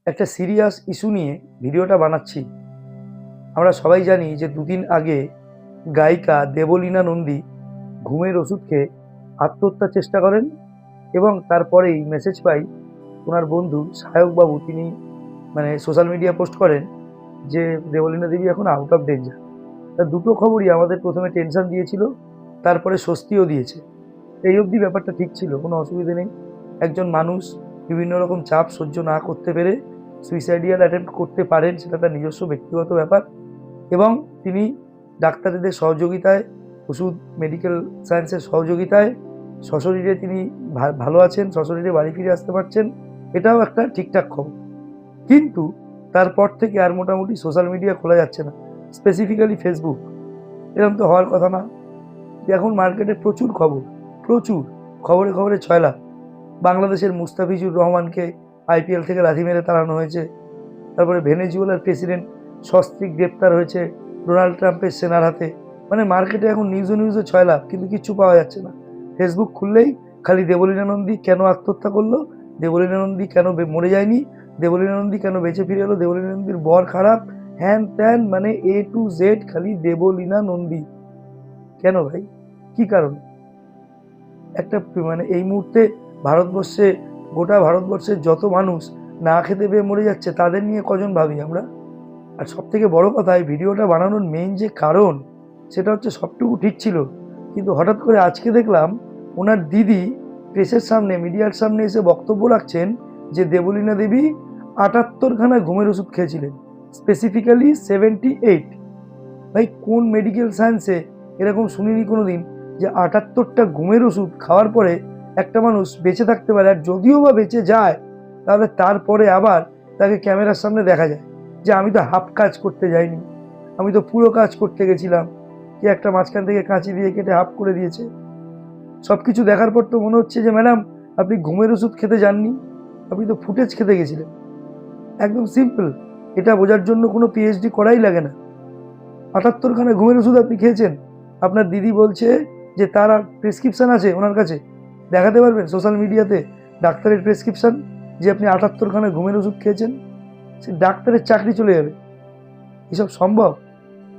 একটা serious issue নিয়ে ভিডিওটা বানাচ্ছি। আমরা সবাই জানি যে দুদিন আগে গায়িকা দেবলীনা নন্দী ঘুমের ওষুধ খেয়ে আত্মহত্যার চেষ্টা করেন এবং তারপরেই মেসেজ পাই ওনার বন্ধু সায়কবাবু, তিনি সোশ্যাল মিডিয়া পোস্ট করেন যে দেবলীনা দেবী এখন আউট অফ ডেঞ্জার। তা দুটো খবরই আমাদের প্রথমে টেনশন দিয়েছিল, তারপরে স্বস্তিও দিয়েছে। এই অবধি ব্যাপারটা ঠিক ছিল, কোনো অসুবিধে নেই। একজন মানুষ বিভিন্ন রকম চাপ সহ্য না করতে পেরে সুইসাইডিয়াল অ্যাটেম্প্ট করতে পারেন, সেটা তার নিজস্ব ব্যক্তিগত ব্যাপার। এবং তিনি ডাক্তারদের সহযোগিতায়, ওষুধ, মেডিকেল সায়েন্সের সহযোগিতায় সশরীরে তিনি ভালো আছেন, সশরীরে বাড়ি ফিরে আসতে পারছেন, এটাও একটা ঠিকঠাক খবর। কিন্তু তারপর থেকে আর মোটামুটি সোশ্যাল মিডিয়া খোলা যাচ্ছে না, স্পেসিফিক্যালি ফেসবুক। এরকম তো হওয়ার কথা না। এখন মার্কেটে প্রচুর খবর, প্রচুর খবরে খবরে ছয়লা। বাংলাদেশের মুস্তাফিজুর রহমানকে আইপিএল থেকে লাথি মেরে তাড়ানো হয়েছে। তারপরে ভেনেজুয়েলার প্রেসিডেন্ট সস্ত্রীক গ্রেপ্তার হয়েছে ডোনাল্ড ট্রাম্পের সেনার হাতে। মার্কেটে এখন নিউজে ছয়লা, কিন্তু কিচ্ছু পাওয়া যাচ্ছে না। ফেসবুক খুললেই খালি দেবলীনা নন্দী কেন আত্মহত্যা করলো, দেবলীনা নন্দী কেন মরে যায়নি, দেবলীনা নন্দী কেন বেঁচে ফিরে এলো, দেবলীনা নন্দীর বর খারাপ, হ্যান ত্যান, এ টু জেড খালি দেবলীনা নন্দী। কেন ভাই, কি কারণ? একটা এই মুহূর্তে ভারতবর্ষে, গোটা ভারতবর্ষের যত মানুষ না খেতে পেয়ে মরে যাচ্ছে, তাদের নিয়ে কজন ভাবি আমরা? আর সব থেকে বড় কথা, এই ভিডিওটা বানানোর মেইন যে কারণ, সেটা হচ্ছে সবটুকু ঠিক ছিল, কিন্তু হঠাৎ করে আজকে দেখলাম ওনার দিদি প্রেসের সামনে, মিডিয়ার সামনে এসে বক্তব্য রাখছেন যে দেবলীনা দেবী ৭৮খানা ঘুমের ওষুধ খেয়েছিলেন, স্পেসিফিক্যালি 78। ভাই, কোন মেডিকেল সায়েন্সে এরকম শুনিনি কোনো দিন যে ৭৮টা ঘুমের ওষুধ খাওয়ার পরে একটা মানুষ বেঁচে থাকতে পারে। আর যদিও বা বেঁচে যায়, তাহলে তারপরে আবার তাকে ক্যামেরার সামনে দেখা যায় যে আমি তো হাফ কাজ করতে যাইনি, আমি তো পুরো কাজ করতে গেছিলাম, কি একটা মাঝখান থেকে কাঁচি দিয়ে কেটে হাফ করে দিয়েছে। সব কিছু দেখার পর তো মনে হচ্ছে যে ম্যাডাম, আপনি ঘুমের ওষুধ খেতে যাননি, আপনি তো ফুটেজ খেতে গেছিলেন। একদম সিম্পল, এটা বোঝার জন্য কোনো পিএইচডি করাই লাগে না। ৭৮খানা ঘুমের ওষুধ আপনি খেয়েছেন। আপনার দিদি বলছে যে তার প্রেসক্রিপশান আছে ওনার কাছে, দেখাতে পারবেন সোশ্যাল মিডিয়াতে ডাক্তারের প্রেসক্রিপশান যে আপনি ৭৮খানা ঘুমের ওষুধ খেয়েছেন? সে ডাক্তারের চাকরি চলে যাবে। এসব সম্ভব?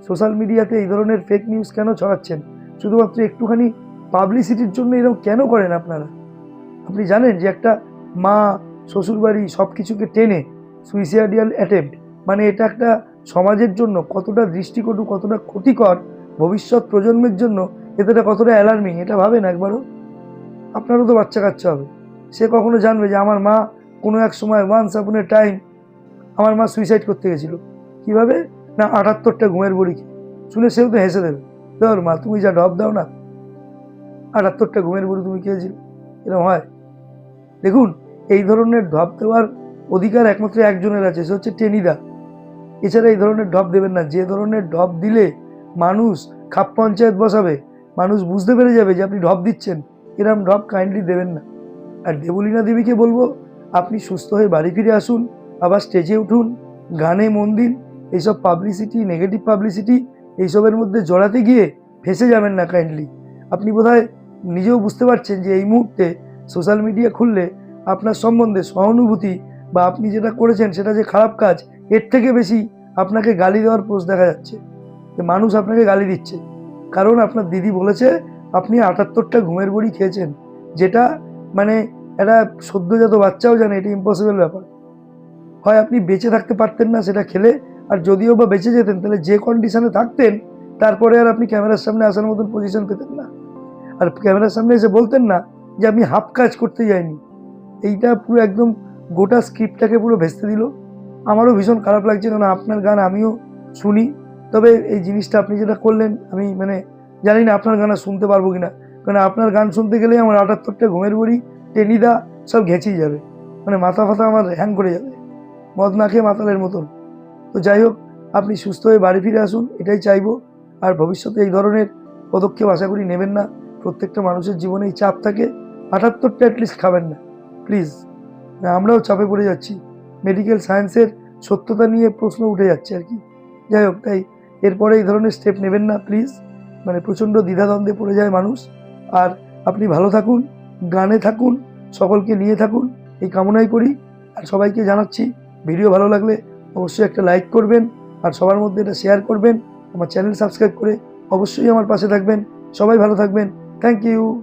সোশ্যাল মিডিয়াতে এই ধরনের ফেক নিউজ কেন ছড়াচ্ছেন? শুধুমাত্র একটুখানি পাবলিসিটির জন্য এরকম কেন করেন আপনারা? আপনি জানেন যে একটা মা, শ্বশুরবাড়ি সব কিছুকে টেনে সুইসাইডিয়াল অ্যাটেম্প্ট, এটা একটা সমাজের জন্য কতটা দৃষ্টিকটু, কতটা ক্ষতিকর, ভবিষ্যৎ প্রজন্মের জন্য এটা কতটা অ্যালার্মিং, এটা ভাবেন একবারও? আপনারও তো বাচ্চা কাচ্চা হবে, সে কখনো জানবে যে আমার মা কোনো এক সময়, ওয়ান্স আপন এ টাইম, আমার মা সুইসাইড করতে গেছিল? কীভাবে না, ৭৮টা ঘুমের বড়ি খেয়ে। শুনে সেও তো হেসে দেবে, তোর মা, তুমি যা ঢপ দাও না, ৭৮টা ঘুমের বড়ি তুমি খেয়েছিলে? এরকম হয়? দেখুন, এই ধরনের ঢপ দেওয়ার অধিকার একমাত্র একজনের আছে, সে হচ্ছে টেনিদা। এছাড়া এই ধরনের ঢপ দেবেন না। যে ধরনের ঢপ দিলে মানুষ খাপ পঞ্চায়েত বসাবে, মানুষ বুঝতে পেরে যাবে যে আপনি ঢপ দিচ্ছেন, এরকম ঢপ কাইন্ডলি দেবেন না। আর দেবলীনা দেবীকে বলবো, আপনি সুস্থ হয়ে বাড়ি ফিরে আসুন, আবার স্টেজে উঠুন, গানে মন দিন। এইসব পাবলিসিটি, নেগেটিভ পাবলিসিটি, এইসবের মধ্যে জড়াতে গিয়ে ফেঁসে যাবেন না কাইন্ডলি। আপনি বোধহয় নিজেও বুঝতে পারছেন যে এই মুহূর্তে সোশ্যাল মিডিয়া খুললে আপনার সম্বন্ধে সহানুভূতি, বা আপনি যেটা করেছেন সেটা যে খারাপ কাজ, এর থেকে বেশি আপনাকে গালি দেওয়ার পোস্ট দেখা যাচ্ছে। মানুষ আপনাকে গালি দিচ্ছে কারণ আপনার দিদি বলেছে আপনি ৭৮টা ঘুমের বড়ি খেয়েছেন, যেটা একটা সদ্যজাত বাচ্চাও জানে এটা ইম্পসিবল ব্যাপার। হয় আপনি বেঁচে থাকতে পারতেন না সেটা খেলে, আর যদিও বা বেঁচে যেতেন তাহলে যে কন্ডিশনে থাকতেন, তারপরে আর আপনি ক্যামেরার সামনে আসার মতন পজিশন পেতেন না, আর ক্যামেরার সামনে এসে বলতেন না যে আমি হাফ কাজ করতে যাইনি। এইটা পুরো একদম গোটা স্ক্রিপ্টটাকে পুরো ভেস্তে দিল। আমারও ভীষণ খারাপ লাগছে, কারণ আপনার গান আমিও শুনি। তবে এই জিনিসটা আপনি যেটা করলেন, আমি জানি না আপনার গান শুনতে পারবো কিনা, কারণ আপনার গান শুনতে গেলেই আমার ৭৮টা ঘুমের বড়ি, টেনিদা সব ঘেঁচেই যাবে, মাথা ফাথা আমার হ্যাং করে যাবে, মদ না খেয়ে মাতালের মতন। তো যাই হোক, আপনি সুস্থ হয়ে বাড়ি ফিরে আসুন, এটাই চাইবো। আর ভবিষ্যতে এই ধরনের পদক্ষেপ আশা করি নেবেন না। প্রত্যেকটা মানুষের জীবনে এই চাপ থাকে, ৭৮টা অ্যাটলিস্ট খাবেন না প্লিজ। আমরাও চাপে পড়ে যাচ্ছি, মেডিকেল সায়েন্সের সত্যতা নিয়ে প্রশ্ন উঠে যাচ্ছে আর কি। যাই হোক, তাই এরপরে এই ধরনের স্টেপ নেবেন না প্লিজ। প্রচণ্ড দ্বিধাদ্বন্দ্বে পড়ে যায় মানুষ। আর আপনি ভালো থাকুন, গানে থাকুন, সকলকে নিয়ে থাকুন, এই কামনাই করি। আর সবাইকে জানাচ্ছি ভিডিও ভালো লাগলে অবশ্যই একটা লাইক করবেন আর সবার মধ্যে এটা শেয়ার করবেন। আমার চ্যানেল সাবস্ক্রাইব করে অবশ্যই আমার পাশে থাকবেন। সবাই ভালো থাকবেন। Thank you.